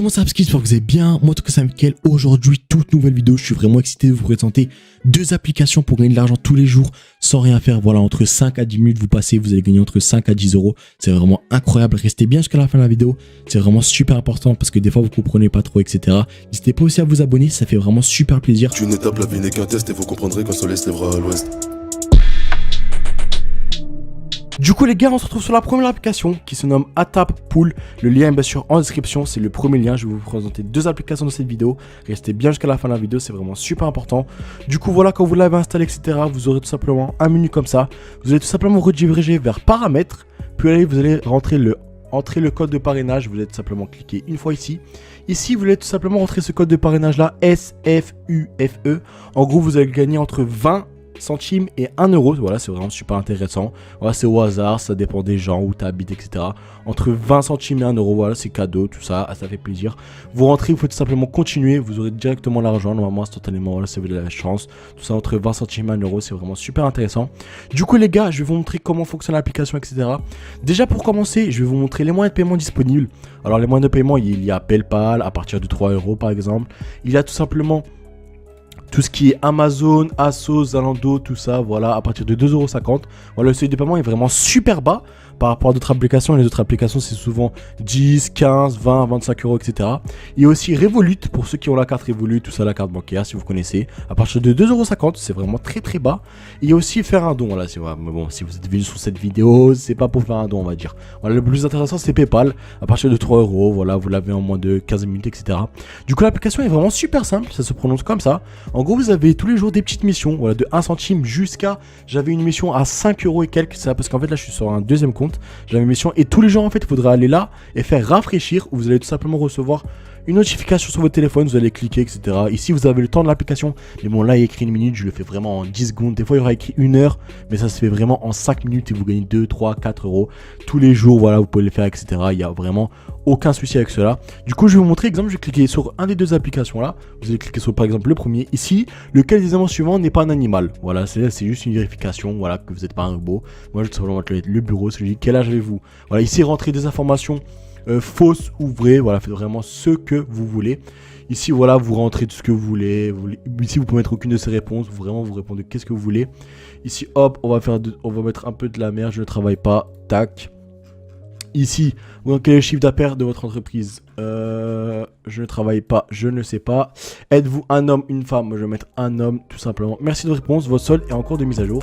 tout le monde, ça va, j'espère que vous allez bien. Moi, en tout cas, c'est Mickaël. Aujourd'hui, toute nouvelle vidéo. Je suis vraiment excité de vous présenter deux applications pour gagner de l'argent tous les jours sans rien faire. Voilà, entre 5 à 10 minutes, vous passez, vous allez gagner entre 5 à 10 euros. C'est vraiment incroyable. Restez bien jusqu'à la fin de la vidéo. C'est vraiment super important parce que des fois, vous comprenez pas trop, etc. N'hésitez pas aussi à vous abonner. Ça fait vraiment super plaisir. Une étape, la vie n'est qu'un test et vous comprendrez quand le soleil se lèvera à l'ouest. Du coup les gars, on se retrouve sur la première application qui se nomme ATAP Pool. Le lien est bien sûr en description, c'est le premier lien. Je vais vous présenter deux applications dans cette vidéo. Restez bien jusqu'à la fin de la vidéo, c'est vraiment super important. Du coup voilà, quand vous l'avez installé, etc., vous aurez tout simplement un menu comme ça. Vous allez tout simplement rediriger vers paramètres. Puis vous allez rentrer le code de parrainage. Vous allez tout simplement cliquer une fois ici. Ici, vous allez tout simplement rentrer ce code de parrainage là, SFUFE. En gros, vous allez gagner entre 20 centimes et 1 euro. Voilà, c'est vraiment super intéressant. Voilà, c'est au hasard, ça dépend des gens, où tu habites, etc. Entre 20 centimes et 1 euro, voilà, c'est cadeau, tout ça, ça fait plaisir. Vous rentrez, vous faites tout simplement continuer, vous aurez directement l'argent, normalement, instantanément, voilà, si vous avez de la chance. Tout ça entre 20 centimes et 1 euro, c'est vraiment super intéressant. Du coup, les gars, je vais vous montrer comment fonctionne l'application, etc. Déjà, pour commencer, je vais vous montrer les moyens de paiement disponibles. Alors, les moyens de paiement, il y a PayPal à partir de 3 euros, par exemple. Il y a tout simplement tout ce qui est Amazon, Asos, Zalando, tout ça, voilà, à partir de 2,50 €. Voilà, le seuil de paiement est vraiment super bas par rapport à d'autres applications. Les autres applications, c'est souvent 10, 15, 20, 25 euros, etc. Il y a aussi Revolut, pour ceux qui ont la carte Revolut, tout ça, la carte bancaire, si vous connaissez. À partir de 2,50 €, c'est vraiment très très bas. Il y a aussi faire un don, voilà, c'est vrai. Mais bon, si vous êtes venu sur cette vidéo, c'est pas pour faire un don, on va dire. Voilà, le plus intéressant, c'est PayPal, à partir de 3 euros, voilà, vous l'avez en moins de 15 minutes, etc. Du coup, l'application est vraiment super simple, ça se prononce comme ça. En gros, vous avez tous les jours des petites missions, voilà, de 1 centime jusqu'à, j'avais une mission à 5 euros et quelques, ça, parce qu'en fait, là, je suis sur un deuxième compte. J'avais une mission et tous les jours en fait il faudra aller là et faire rafraîchir où vous allez tout simplement recevoir une notification sur votre téléphone, vous allez cliquer, etc. Ici vous avez le temps de l'application, mais bon là il y a écrit 1 minute, je le fais vraiment en 10 secondes, des fois il y aura écrit 1 heure, mais ça se fait vraiment en 5 minutes et vous gagnez 2, 3, 4 euros tous les jours, voilà vous pouvez le faire, etc. Il n'y a vraiment aucun souci avec cela. Du coup je vais vous montrer, exemple je vais cliquer sur un des deux applications là, vous allez cliquer sur par exemple le premier ici, lequel des éléments suivants n'est pas un animal, voilà c'est juste une vérification, voilà que vous n'êtes pas un robot. Moi je vais tout simplement mettre le bureau, celui quel âge avez-vous, voilà ici rentrer des informations fausse ou vraie, voilà, faites vraiment ce que vous voulez. Ici, voilà, vous rentrez tout ce que vous voulez. Ici, vous pouvez mettre aucune de ces réponses. Vraiment, vous répondez qu'est-ce que vous voulez. Ici, hop, on va mettre un peu de la merde. Je ne travaille pas. Tac. Ici, quel est le chiffre d'affaires de votre entreprise? Je ne travaille pas. Je ne sais pas. Êtes-vous un homme, une femme? Moi, je vais mettre un homme, tout simplement. Merci de votre réponse. Votre solde est en cours de mise à jour.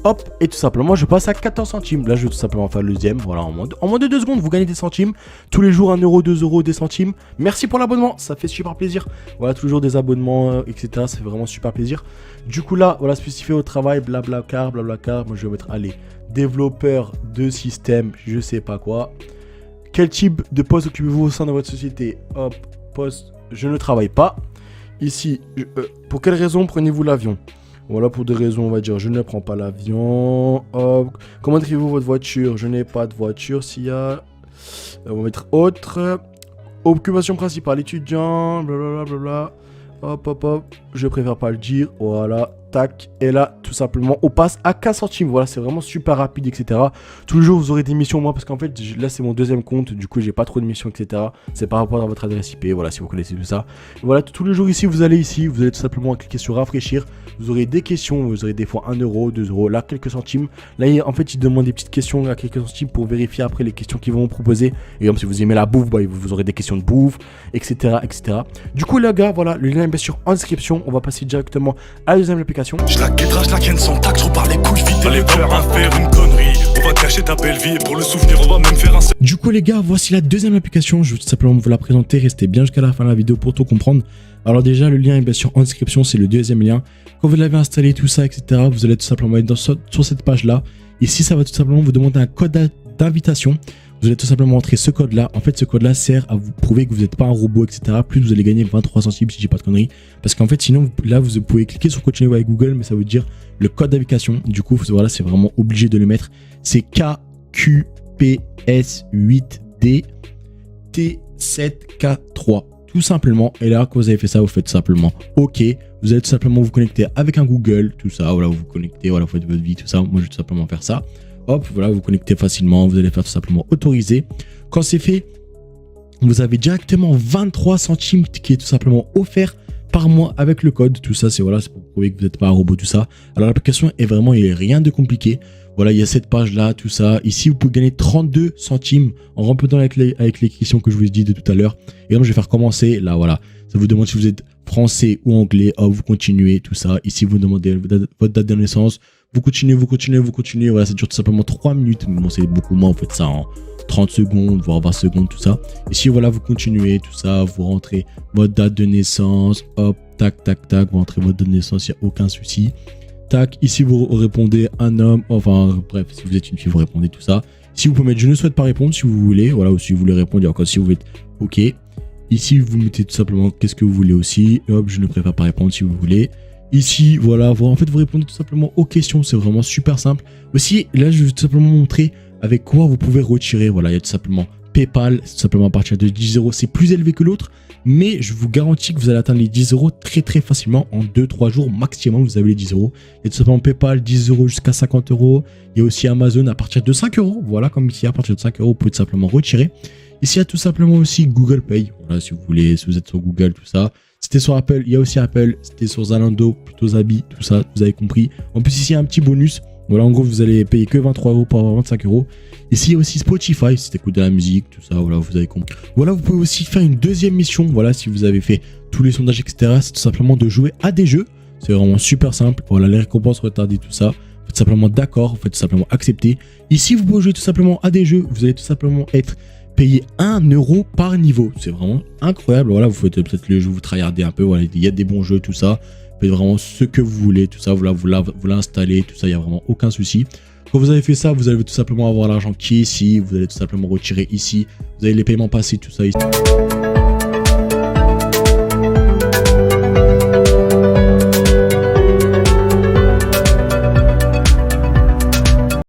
Hop, et tout simplement, je passe à 14 centimes. Là, je vais tout simplement faire le deuxième. Voilà, en moins de 2 secondes, vous gagnez des centimes. Tous les jours, 1 euro, 2 euros, des centimes. Merci pour l'abonnement, ça fait super plaisir. Voilà, toujours des abonnements, etc. Ça fait vraiment super plaisir. Du coup, là, voilà, spécifié au travail, blablacar, blablacar. Moi, je vais mettre, allez, développeur de système, je sais pas quoi. Quel type de poste occupez-vous au sein de votre société? Hop, poste, je ne travaille pas. Ici, pour quelle raison prenez-vous l'avion? Voilà, pour des raisons, on va dire, je ne prends pas l'avion. Comment décrivez-vous votre voiture? Je n'ai pas de voiture. S'il y a... on va mettre autre. Occupation principale, étudiant, blablabla. Hop, hop, hop. Je préfère pas le dire. Voilà, tac. Et là, tout simplement, on passe à 15 centimes. Voilà, c'est vraiment super rapide, etc. Tous les jours, vous aurez des missions, moi, parce qu'en fait, là, c'est mon deuxième compte. Du coup, j'ai pas trop de missions, etc. C'est par rapport à votre adresse IP. Voilà, si vous connaissez tout ça. Voilà, tous les jours ici, vous allez tout simplement cliquer sur rafraîchir. Vous aurez des questions. Vous aurez des fois 1 euro, 2 euros, là, quelques centimes. Là, en fait, il demande des petites questions à quelques centimes pour vérifier après les questions qu'ils vont vous proposer. Et comme si vous aimez la bouffe, bah, vous aurez des questions de bouffe, etc., etc. Du coup, les gars, voilà, le lien est bien sûr en description. On va passer directement à la deuxième application. Je la guetterai, je la ken sans taxe, on parle les couilles vite. Allez faire une connerie, on va cacher ta belle vie et pour le souvenir on va même faire un... Du coup les gars, voici la deuxième application. Je vais tout simplement vous la présenter, restez bien jusqu'à la fin de la vidéo pour tout comprendre. Alors déjà le lien est bien sûr en description, c'est le deuxième lien. Quand vous l'avez installé, tout ça, etc., vous allez tout simplement être sur cette page là. Ici ça va tout simplement vous demander un code d'invitation. Vous allez tout simplement entrer ce code là. En fait ce code là sert à vous prouver que vous n'êtes pas un robot, etc. Plus vous allez gagner 23 centimes si je dis pas de conneries. Parce qu'en fait sinon là vous pouvez cliquer sur continuer avec Google, mais ça veut dire le code d'invitation. Du coup voilà, c'est vraiment obligé de le mettre. C'est KQPS8D T7K3 tout simplement. Et là quand vous avez fait ça, vous faites tout simplement OK. Vous allez tout simplement vous connecter avec un Google, tout ça. Voilà, vous vous connectez, voilà, vous faites votre vie, tout ça. Moi je vais tout simplement faire ça. Hop, voilà, vous connectez facilement, vous allez faire tout simplement autoriser. Quand c'est fait, vous avez directement 23 centimes qui est tout simplement offert par mois avec le code. Tout ça, c'est voilà, c'est pour prouver que vous n'êtes pas un robot, tout ça. Alors l'application est vraiment, il n'y a rien de compliqué. Voilà, il y a cette page là, tout ça. Ici, vous pouvez gagner 32 centimes en remplissant avec les questions que je vous ai dit de tout à l'heure. Et donc, je vais faire commencer. Là, voilà. Ça vous demande si vous êtes français ou anglais. Hop, vous continuez, tout ça. Ici, vous demandez votre date de naissance. Vous continuez, vous continuez, vous continuez. Voilà, ça dure tout simplement 3 minutes. Mais bon, c'est beaucoup moins. Vous faites ça en 30 secondes, voire 20 secondes, tout ça. Ici, voilà, vous continuez, tout ça. Vous rentrez votre date de naissance. Hop, tac, tac, tac. Vous rentrez votre date de naissance, il n'y a aucun souci. Tac, ici vous répondez un homme, enfin bref, si vous êtes une fille, vous répondez tout ça. Ici vous pouvez mettre je ne souhaite pas répondre si vous voulez, voilà, ou si vous voulez répondre, il y a encore si vous voulez, ok. Ici vous mettez tout simplement qu'est-ce que vous voulez aussi, hop, je ne préfère pas répondre si vous voulez. Ici, voilà, en fait vous répondez tout simplement aux questions, c'est vraiment super simple. Aussi, là je vais tout simplement montrer avec quoi vous pouvez retirer, voilà, il y a tout simplement PayPal, tout simplement à partir de 10 €, c'est plus élevé que l'autre. Mais je vous garantis que vous allez atteindre les 10 € très très facilement. En 2-3 jours maximum, vous avez les 10 €. Il y a tout simplement PayPal, 10 € jusqu'à 50 €. Il y a aussi Amazon à partir de 5 €. Voilà, comme ici, à partir de 5 €, vous pouvez tout simplement retirer. Ici, il y a tout simplement aussi Google Pay. Voilà, si vous voulez, si vous êtes sur Google, tout ça. C'était sur Apple, il y a aussi Apple. C'était sur Zalando, plutôt Zabi, tout ça, vous avez compris. En plus, ici, il y a un petit bonus. Voilà, en gros, vous allez payer que 23 € pour avoir 25 €. Ici, il y a aussi Spotify, si tu écoutes de la musique, tout ça, voilà, vous avez compris. Voilà, vous pouvez aussi faire une deuxième mission, voilà, si vous avez fait tous les sondages, etc. C'est tout simplement de jouer à des jeux. C'est vraiment super simple. Voilà, les récompenses retardées, tout ça. Vous faites simplement d'accord, vous faites tout simplement accepter. Ici, vous pouvez jouer tout simplement à des jeux. Vous allez tout simplement être payé 1 € par niveau. C'est vraiment incroyable. Voilà, vous faites peut-être le jeu, vous tryhardez un peu. Voilà, il y a des bons jeux, tout ça. Vous faites vraiment ce que vous voulez, tout ça. Vous l'installez, tout ça, il n'y a vraiment aucun souci. Quand vous avez fait ça, vous allez tout simplement avoir l'argent qui est ici. Vous allez tout simplement retirer ici. Vous avez les paiements passés, tout ça ici.